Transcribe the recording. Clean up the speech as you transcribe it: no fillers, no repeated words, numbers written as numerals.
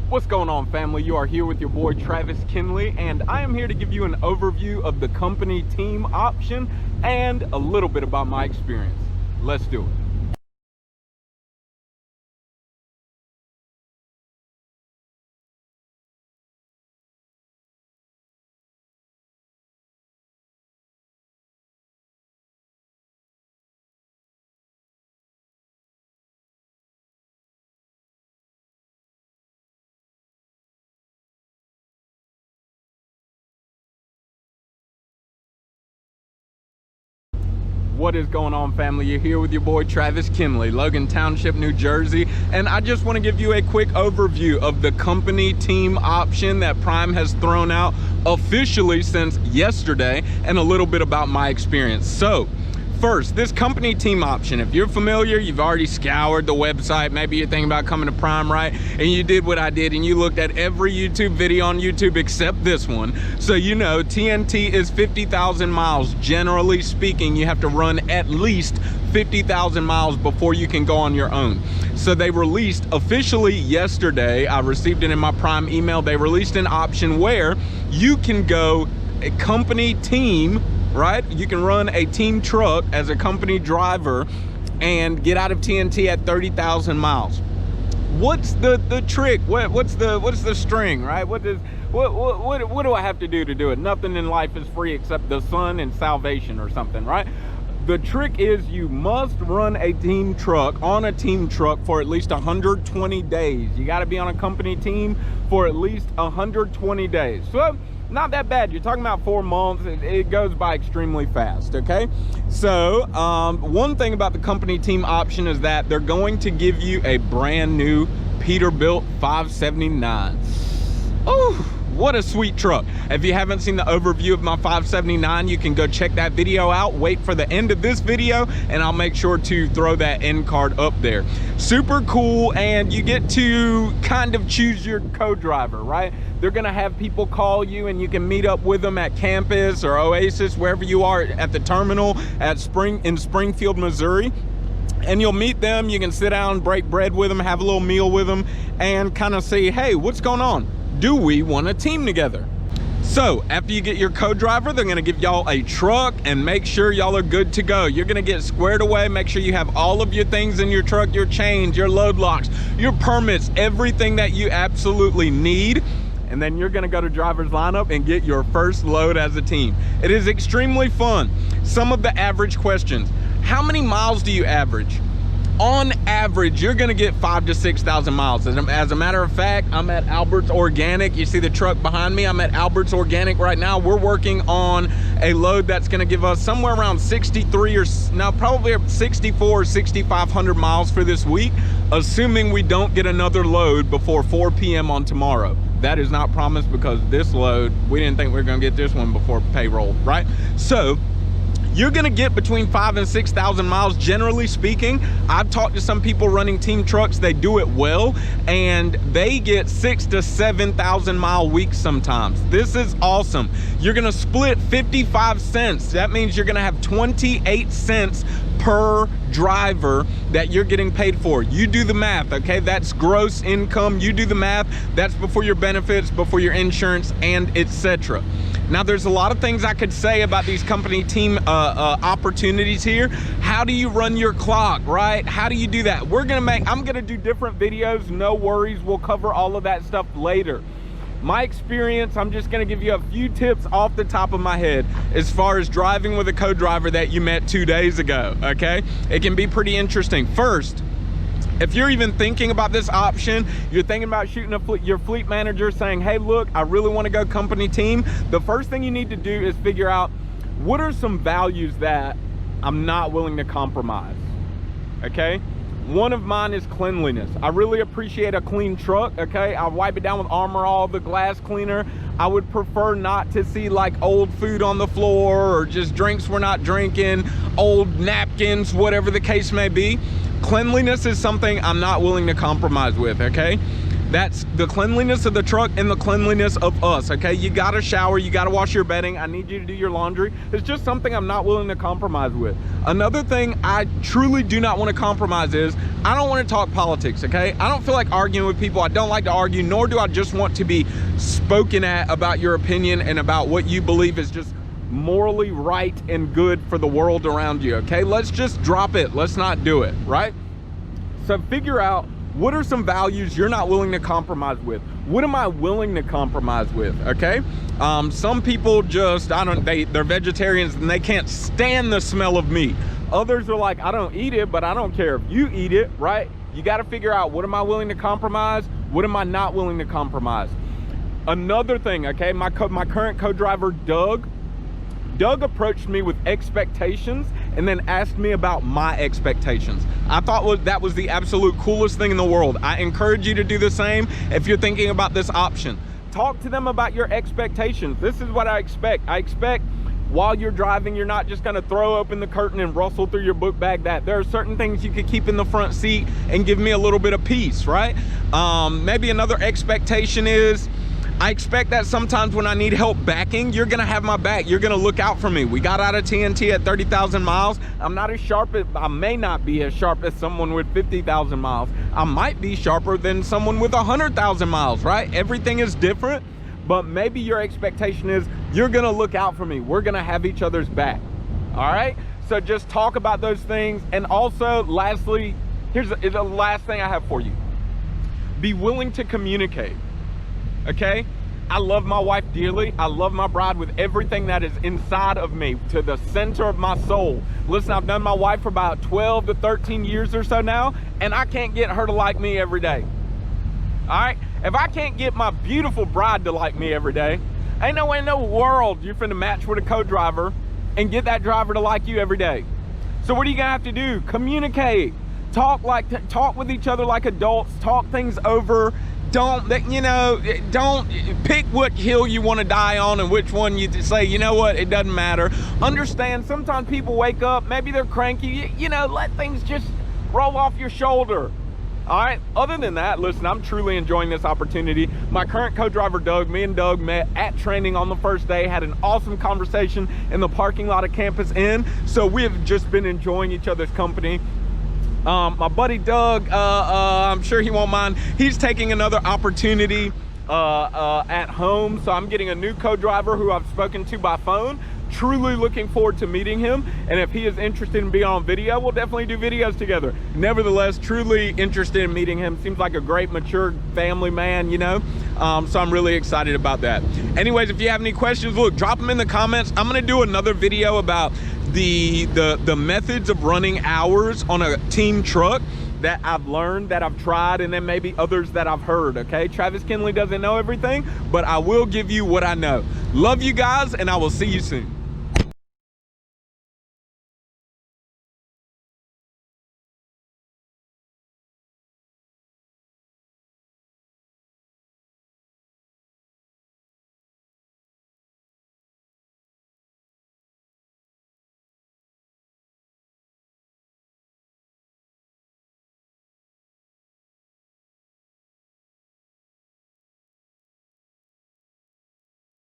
What's going on, family? You are here with your boy Travis Kinley, and I am here to give you an overview of the company team option and a little bit about my experience. Let's do it. What is going on, family? You're here with your boy Travis Kinley, Logan Township, New Jersey, and I just want to give you a quick overview of the company team option that Prime has thrown out officially since yesterday, and a little bit about my experience. So first, this company team option, if you're familiar, you've already scoured the website, maybe you're thinking about coming to Prime, right? And you did what I did and you looked at every YouTube video on YouTube except this one. So you know TNT is 50,000 miles. Generally speaking, you have to run at least 50,000 miles before you can go on your own. So they released officially yesterday, I received it in my Prime email, they released an option where you can go a company team, right? You can run a team truck as a company driver and get out of TNT at 30,000 miles. What's the trick? What's the string, right? What do I have to do it? Nothing in life is free except the sun and salvation or something, right? The trick is you must run a team truck on a team truck for at least 120 days. You got to be on a company team for at least 120 days. So not that bad. You're talking about 4 months. It goes by extremely fast, okay? So one thing about the company team option is that they're going to give you a brand new Peterbilt 579. Oh, what a sweet truck. If you haven't seen the overview of my 579, you can go check that video out. Wait for the end of this video and I'll make sure to throw that end card up there. Super cool, and you get to kind of choose your co-driver, right? They're gonna have people call you and you can meet up with them at campus or Oasis, wherever you are at the terminal in Springfield, Missouri. And you'll meet them, you can sit down, break bread with them, have a little meal with them, and kind of say, hey, what's going on? Do we want a team together? So after you get your co-driver, they're gonna give y'all a truck and make sure y'all are good to go. You're gonna get squared away, make sure you have all of your things in your truck, your chains, your load locks, your permits, everything that you absolutely need. And then you're gonna go to driver's lineup and get your first load as a team. It is extremely fun. Some of the average questions. How many miles do you average? On average, you're gonna get 5,000 to 6,000 miles. As a matter of fact, I'm at Albert's Organic. You see the truck behind me? I'm at Albert's Organic right now. We're working on a load that's gonna give us somewhere around 64 or 6,500 miles for this week, assuming we don't get another load before 4 p.m. on tomorrow. That is not promised because this load, we didn't think we were gonna get this one before payroll, right? So you're gonna get between 5,000 and 6,000 miles, generally speaking. I've talked to some people running team trucks, they do it well, and they get 6,000 to 7,000 mile weeks sometimes. This is awesome. You're gonna split 55 cents. That means you're gonna have 28 cents per driver that you're getting paid for. You do the math, okay? That's gross income. You do the math. That's before your benefits, before your insurance, and etc. Now, there's a lot of things I could say about these company team opportunities here. How do you run your clock, right? How do you do that? I'm gonna do different videos, no worries. We'll cover all of that stuff later. My experience, I'm just gonna give you a few tips off the top of my head as far as driving with a co-driver that you met 2 days ago, okay? It can be pretty interesting. First, if you're even thinking about this option, you're thinking about shooting your fleet manager saying, hey, look, I really wanna go company team. The first thing you need to do is figure out what are some values that I'm not willing to compromise, okay? One of mine is cleanliness. I really appreciate a clean truck, okay? I wipe it down with Armor All, the glass cleaner. I would prefer not to see like old food on the floor or just drinks we're not drinking, old napkins, whatever the case may be. Cleanliness is something I'm not willing to compromise with, okay? That's the cleanliness of the truck and the cleanliness of us, okay? You gotta shower, you gotta wash your bedding. I need you to do your laundry. It's just something I'm not willing to compromise with. Another thing I truly do not want to compromise is I don't want to talk politics, okay? I don't feel like arguing with people. I don't like to argue, nor do I just want to be spoken at about your opinion and about what you believe is just morally right and good for the world around you, okay? Let's just drop it. Let's not do it, right? So figure out, what are some values you're not willing to compromise with? What am I willing to compromise with, okay? Some people just, they're vegetarians and they can't stand the smell of meat. Others are like, I don't eat it, but I don't care if you eat it, right? You gotta figure out, what am I willing to compromise? What am I not willing to compromise? Another thing, okay, my current co-driver, Doug approached me with expectations and then asked me about my expectations. I thought that was the absolute coolest thing in the world. I encourage you to do the same if you're thinking about this option. Talk to them about your expectations. This is what I expect. I expect while you're driving, you're not just gonna throw open the curtain and rustle through your book bag. That there are certain things you could keep in the front seat and give me a little bit of peace, right? Maybe another expectation is, I expect that sometimes when I need help backing, you're gonna have my back. You're gonna look out for me. We got out of TNT at 30,000 miles. I may not be as sharp as someone with 50,000 miles. I might be sharper than someone with 100,000 miles, right? Everything is different, but maybe your expectation is you're gonna look out for me. We're gonna have each other's back, all right? So just talk about those things. And also, lastly, here's the last thing I have for you. Be willing to communicate. Okay, I love my wife dearly. I love my bride with everything that is inside of me, to the center of my soul. Listen, I've known my wife for about 12 to 13 years or so now, and I can't get her to like me every day. All right, if I can't get my beautiful bride to like me every day, ain't no way in the world you're finna match with a co-driver and get that driver to like you every day. So what are you gonna have to do? Communicate. Talk with each other like adults. Talk things over. Don't pick what hill you want to die on and which one you say, you know what, it doesn't matter. Understand, sometimes people wake up, maybe they're cranky, let things just roll off your shoulder. All right, other than that, listen, I'm truly enjoying this opportunity. My current co-driver, Doug, me and Doug met at training on the first day, had an awesome conversation in the parking lot of Campus Inn. So we have just been enjoying each other's company. My buddy Doug, I'm sure he won't mind. He's taking another opportunity at home. So I'm getting a new co-driver who I've spoken to by phone. Truly looking forward to meeting him. And if he is interested in being on video, we'll definitely do videos together. Nevertheless, truly interested in meeting him. Seems like a great, mature family man, so I'm really excited about that. Anyways, if you have any questions, look, drop them in the comments. I'm gonna do another video about the methods of running hours on a team truck that I've learned, that I've tried, and then maybe others that I've heard, okay? Travis Kinley doesn't know everything, but I will give you what I know. Love you guys, and I will see you soon.